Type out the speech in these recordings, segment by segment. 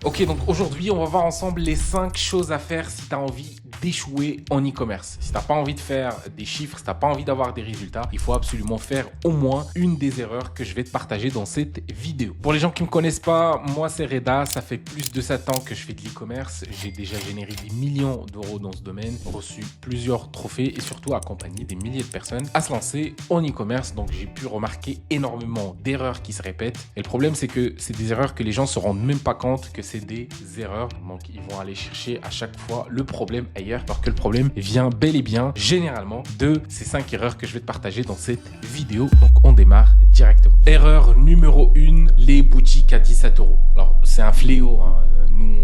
Ok, donc aujourd'hui, on va voir ensemble les 5 choses à faire si tu as envie d'échouer en e-commerce. Si tu n'as pas envie de faire des chiffres, si tu n'as pas envie d'avoir des résultats, il faut absolument faire au moins une des erreurs que je vais te partager dans cette vidéo. Pour les gens qui ne me connaissent pas, moi c'est Reda, ça fait plus de 7 ans que je fais de l'e-commerce. J'ai déjà généré des millions d'euros dans ce domaine, reçu plusieurs trophées et surtout accompagné des milliers de personnes à se lancer en e-commerce. Donc j'ai pu remarquer énormément d'erreurs qui se répètent. Et le problème, c'est que c'est des erreurs que les gens se rendent même pas compte que c'est des erreurs. Donc ils vont aller chercher à chaque fois le problème ailleurs, alors que le problème vient bel et bien généralement de ces 5 erreurs que je vais te partager dans cette vidéo. Donc on démarre directement. Erreur numéro 1, les boutiques à 17 euros. Alors c'est un fléau, hein. Nous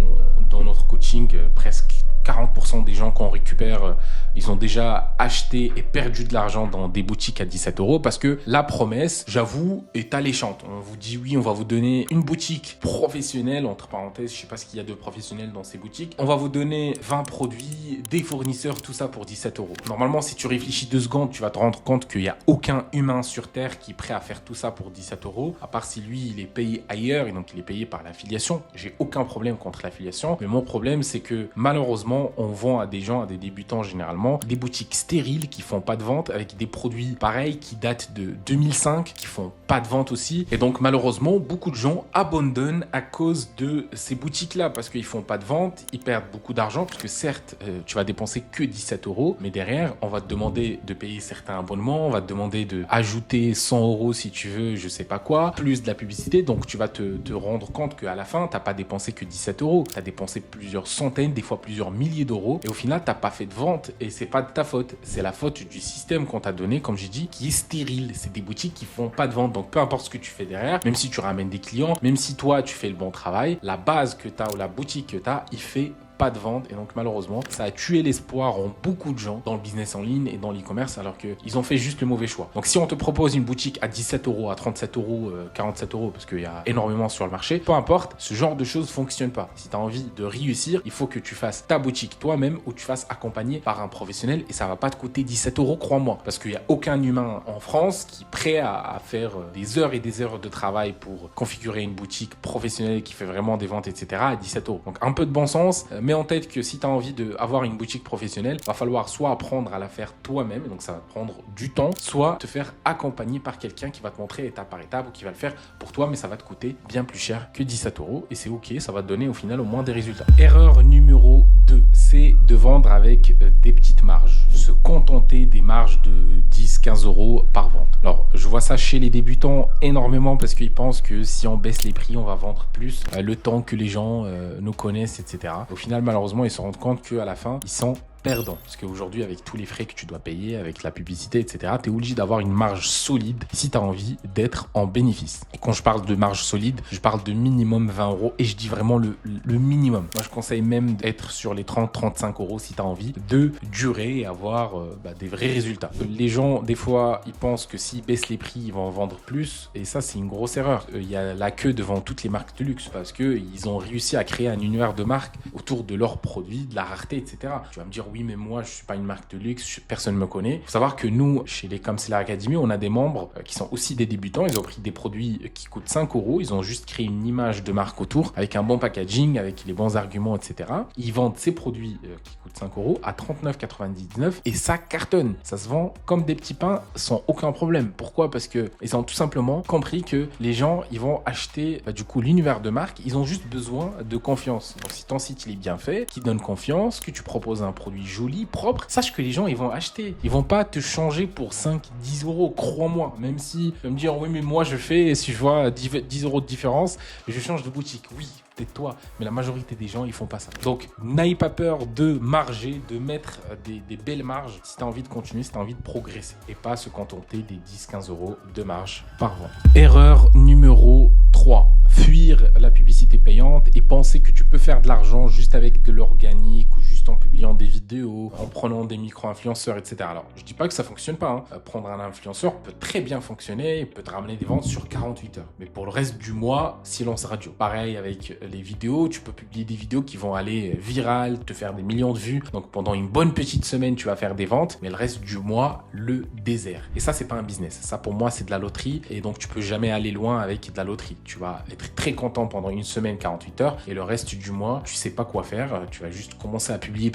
dans notre coaching, presque 40% des gens qu'on récupère, ils ont déjà acheté et perdu de l'argent dans des boutiques à 17 euros parce que la promesse, j'avoue, est alléchante. On vous dit oui, on va vous donner une boutique professionnelle, entre parenthèses, je sais pas ce qu'il y a de professionnel dans ces boutiques. On va vous donner 20 produits, des fournisseurs, tout ça pour 17 euros. Normalement, si tu réfléchis 2 secondes, tu vas te rendre compte qu'il n'y a aucun humain sur Terre qui est prêt à faire tout ça pour 17 euros, à part si lui, il est payé ailleurs et donc il est payé par l'affiliation. J'ai aucun problème contre l'affiliation, mais mon problème, c'est que malheureusement, on vend à des gens, à des débutants généralement, des boutiques stériles qui font pas de vente avec des produits pareils qui datent de 2005, qui font pas de vente aussi. Et donc malheureusement, beaucoup de gens abandonnent à cause de ces boutiques-là parce qu'ils font pas de vente, ils perdent beaucoup d'argent parce que certes, tu vas dépenser que 17 euros, mais derrière, on va te demander de payer certains abonnements, on va te demander de ajouter 100 euros si tu veux, je sais pas quoi, plus de la publicité. Donc tu vas te rendre compte qu'à la fin, t'as pas dépensé que 17 euros, t'as dépensé plusieurs centaines, des fois plusieurs milliers d'euros et au final t'as pas fait de vente et c'est pas de ta faute, c'est la faute du système qu'on t'a donné, comme j'ai dit, qui est stérile. C'est des boutiques qui font pas de vente, donc peu importe ce que tu fais derrière, même si tu ramènes des clients, même si toi tu fais le bon travail, la base que t'as ou la boutique que t'as, il fait pas de vente et donc malheureusement ça a tué l'espoir en beaucoup de gens dans le business en ligne et dans l'e-commerce alors qu'ils ont fait juste le mauvais choix. Donc si on te propose une boutique à 17 euros, à 37 euros, 47 euros parce qu'il y a énormément sur le marché, peu importe, ce genre de choses fonctionne pas. Si tu as envie de réussir, il faut que tu fasses ta boutique toi-même ou tu fasses accompagner par un professionnel et ça va pas te coûter 17 euros, crois-moi, parce qu'il y a aucun humain en France qui est prêt à faire des heures et des heures de travail pour configurer une boutique professionnelle qui fait vraiment des ventes, etc. à 17 euros. Donc un peu de bon sens, mets en tête que si tu as envie d'avoir une boutique professionnelle, va falloir soit apprendre à la faire toi-même, donc ça va te prendre du temps, soit te faire accompagner par quelqu'un qui va te montrer étape par étape ou qui va le faire pour toi, mais ça va te coûter bien plus cher que 17 euros et c'est ok, ça va te donner au final au moins des résultats. Erreur numéro 2, c'est de vendre avec des petites marges, se contenter des marges de 10-15 euros par vente. Alors je vois ça chez les débutants énormément parce qu'ils pensent que si on baisse les prix, on va vendre plus le temps que les gens nous connaissent, etc. Au final, malheureusement, ils se rendent compte qu'à la fin, ils sont perdants. Parce qu'aujourd'hui, avec tous les frais que tu dois payer, avec la publicité, etc., tu es obligé d'avoir une marge solide si tu as envie d'être en bénéfice. Et quand je parle de marge solide, je parle de minimum 20 euros et je dis vraiment le minimum. Moi, je conseille même d'être sur les 30-35 euros si tu as envie de durer et avoir des vrais résultats. Les gens, des fois, ils pensent que s'ils baissent les prix, ils vont en vendre plus et ça, c'est une grosse erreur. Il y a la queue devant toutes les marques de luxe parce qu'ils ont réussi à créer un univers de marques autour de leurs produits, de la rareté, etc. Tu vas me dire, oui, mais moi, je suis pas une marque de luxe, personne ne me connaît. Il faut savoir que nous, chez les Comeseller Academy, on a des membres qui sont aussi des débutants. Ils ont pris des produits qui coûtent 5 euros. Ils ont juste créé une image de marque autour avec un bon packaging, avec les bons arguments, etc. Ils vendent ces produits qui coûtent 5 euros à 39,99 et ça cartonne. Ça se vend comme des petits pains sans aucun problème. Pourquoi? Parce que ils ont tout simplement compris que les gens, ils vont acheter du coup l'univers de marque. Ils ont juste besoin de confiance. Donc si ton site il est bien fait, qui donne confiance, que tu proposes un produit joli, propre, sache que les gens ils vont acheter. Ils vont pas te changer pour 5-10 euros, crois-moi. Même si tu vas me dire oui mais moi je fais, si je vois 10 euros de différence, je change de boutique. Oui, peut-être toi, mais la majorité des gens ils font pas ça. Donc n'aie pas peur de marger, de mettre des belles marges si tu as envie de continuer, si tu as envie de progresser et pas se contenter des 10-15 euros de marge par vente. Erreur numéro 3. Fuir la publicité payante et penser que tu peux faire de l'argent juste avec de l'organique ou juste en publiant des vidéos, en prenant des micro-influenceurs, etc. Alors, je dis pas que ça fonctionne pas, hein. Prendre un influenceur peut très bien fonctionner, il peut te ramener des ventes sur 48 heures. Mais pour le reste du mois, silence radio. Pareil avec les vidéos, tu peux publier des vidéos qui vont aller virales, te faire des millions de vues. Donc pendant une bonne petite semaine, tu vas faire des ventes, mais le reste du mois, le désert. Et ça, c'est pas un business. Ça, pour moi, c'est de la loterie. Et donc, tu peux jamais aller loin avec de la loterie. Tu vas être être très content pendant une semaine, 48 heures, et le reste du mois, tu sais pas quoi faire. Tu vas juste commencer à publier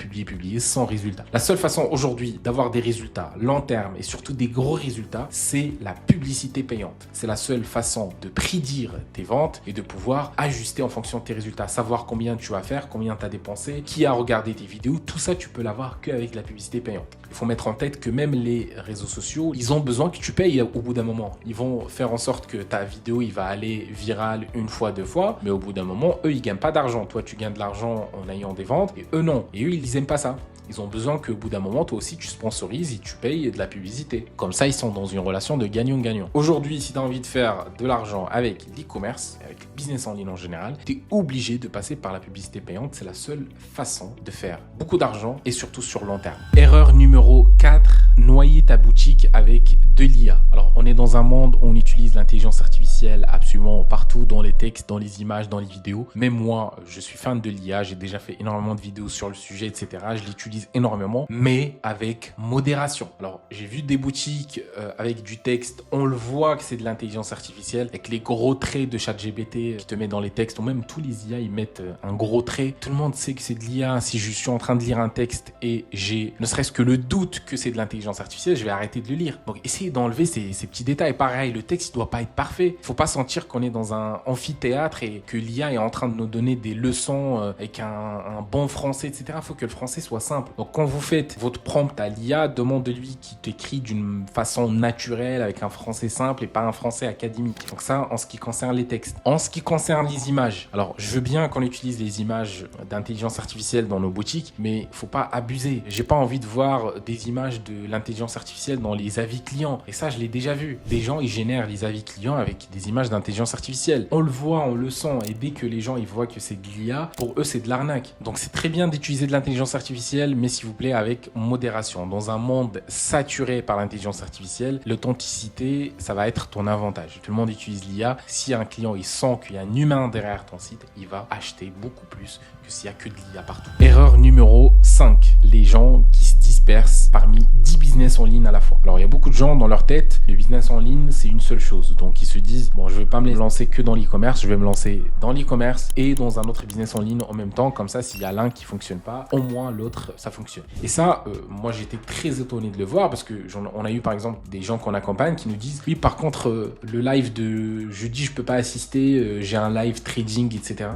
sans résultat. La seule façon aujourd'hui d'avoir des résultats long terme et surtout des gros résultats, c'est la publicité payante. C'est la seule façon de prédire tes ventes et de pouvoir ajuster en fonction de tes résultats, savoir combien tu vas faire, combien tu as dépensé, qui a regardé tes vidéos. Tout ça, tu peux l'avoir qu'avec la publicité payante. Il faut mettre en tête que même les réseaux sociaux, ils ont besoin que tu payes au bout d'un moment. Ils vont faire en sorte que ta vidéo, il va aller viral une fois, deux fois, mais au bout d'un moment, eux, ils gagnent pas d'argent. Toi, tu gagnes de l'argent en ayant des ventes et eux, non. Et eux, ils aiment pas ça. Ils ont besoin qu'au bout d'un moment, toi aussi, tu sponsorises et tu payes de la publicité. Comme ça, ils sont dans une relation de gagnant-gagnant. Aujourd'hui, si tu as envie de faire de l'argent avec l'e-commerce, avec le business en ligne en général, tu es obligé de passer par la publicité payante. C'est la seule façon de faire beaucoup d'argent et surtout sur long terme. Erreur numéro 4, noyer ta boutique avec de l'IA. Alors, on est dans un monde où on utilise l'intelligence artificielle absolument partout, dans les textes, dans les images, dans les vidéos. Même moi, je suis fan de l'IA. J'ai déjà fait énormément de vidéos sur le sujet, etc. Je l'utilise énormément, mais avec modération. Alors, j'ai vu des boutiques avec du texte, on le voit que c'est de l'intelligence artificielle, avec les gros traits de ChatGPT qui te met dans les textes, ou même tous les IA, ils mettent un gros trait. Tout le monde sait que c'est de l'IA. Si je suis en train de lire un texte et j'ai ne serait-ce que le doute que c'est de l'intelligence artificielle, je vais arrêter de le lire. Donc, essayez d'enlever ces petits détails. Pareil, le texte, il doit pas être parfait. Faut pas sentir qu'on est dans un amphithéâtre et que l'IA est en train de nous donner des leçons avec un bon français, etc. Faut que le français soit simple. Donc, quand vous faites votre prompt à l'IA, demandez-lui qu'il t'écrit d'une façon naturelle, avec un français simple et pas un français académique. Donc ça, en ce qui concerne les textes. En ce qui concerne les images, alors je veux bien qu'on utilise les images d'intelligence artificielle dans nos boutiques, mais faut pas abuser. J'ai pas envie de voir des images de l'intelligence artificielle dans les avis clients. Et ça, je l'ai déjà vu. Des gens, ils génèrent les avis clients avec des images d'intelligence artificielle. On le voit, on le sent. Et dès que les gens, ils voient que c'est de l'IA, pour eux, c'est de l'arnaque. Donc c'est très bien d'utiliser de l'intelligence artificielle, mais s'il vous plaît, avec modération. Dans un monde saturé par l'intelligence artificielle, l'authenticité, ça va être ton avantage. Tout le monde utilise l'IA. Si un client, il sent qu'il y a un humain derrière ton site, il va acheter beaucoup plus que s'il n'y a que de l'IA partout. Erreur numéro 5. Les gens qui se dispersent parmi 10 business en ligne à la fois. Alors, il y a beaucoup de gens dans leur tête, le business en ligne, c'est une seule chose. Donc, ils se disent, bon, je ne vais pas me lancer que dans l'e-commerce, je vais me lancer dans l'e-commerce et dans un autre business en ligne en même temps. Comme ça, s'il y a l'un qui ne fonctionne pas, au moins l'autre, ça fonctionne. Et ça, moi, j'étais très étonné de le voir parce que on a eu, par exemple, des gens qu'on accompagne qui nous disent, oui, par contre, le live de jeudi, je ne peux pas assister, j'ai un live trading, etc.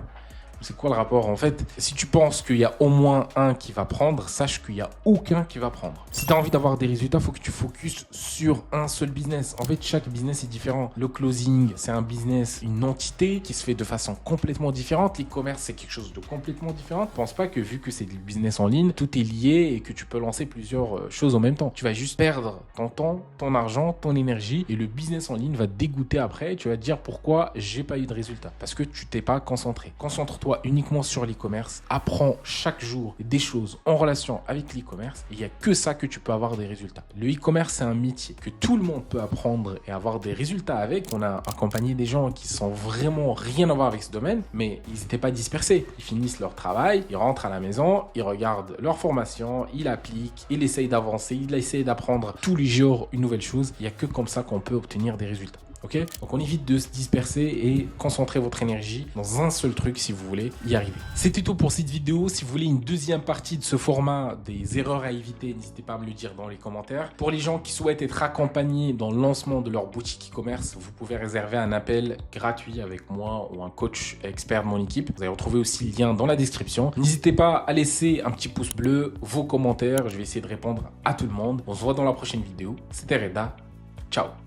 C'est quoi le rapport? En fait, si tu penses qu'il y a au moins un qui va prendre, sache qu'il n'y a aucun qui va prendre. Si tu as envie d'avoir des résultats, il faut que tu focuses sur un seul business. En fait, chaque business est différent. Le closing, c'est un business, une entité qui se fait de façon complètement différente. L'e-commerce, c'est quelque chose de complètement différent. Ne pense pas que vu que c'est du business en ligne, tout est lié et que tu peux lancer plusieurs choses en même temps. Tu vas juste perdre ton temps, ton argent, ton énergie et le business en ligne va te dégoûter après. Tu vas te dire pourquoi j'ai pas eu de résultats. Parce que tu t'es pas concentré. Concentre-toi uniquement sur l'e-commerce, apprends chaque jour des choses en relation avec l'e-commerce. Il n'y a que ça que tu peux avoir des résultats. Le e-commerce, c'est un métier que tout le monde peut apprendre et avoir des résultats avec. On a accompagné des gens qui sont vraiment rien à voir avec ce domaine, mais ils n'étaient pas dispersés. Ils finissent leur travail, ils rentrent à la maison, ils regardent leur formation, ils appliquent, ils essayent d'avancer, ils essayent d'apprendre tous les jours une nouvelle chose. Il n'y a que comme ça qu'on peut obtenir des résultats. Ok, donc on évite de se disperser et concentrer votre énergie dans un seul truc si vous voulez y arriver. C'était tout pour cette vidéo. Si vous voulez une deuxième partie de ce format des erreurs à éviter, n'hésitez pas à me le dire dans les commentaires. Pour les gens qui souhaitent être accompagnés dans le lancement de leur boutique e-commerce, vous pouvez réserver un appel gratuit avec moi ou un coach expert de mon équipe. Vous allez retrouver aussi le lien dans la description. N'hésitez pas à laisser un petit pouce bleu, vos commentaires. Je vais essayer de répondre à tout le monde. On se voit dans la prochaine vidéo. C'était Reda. Ciao.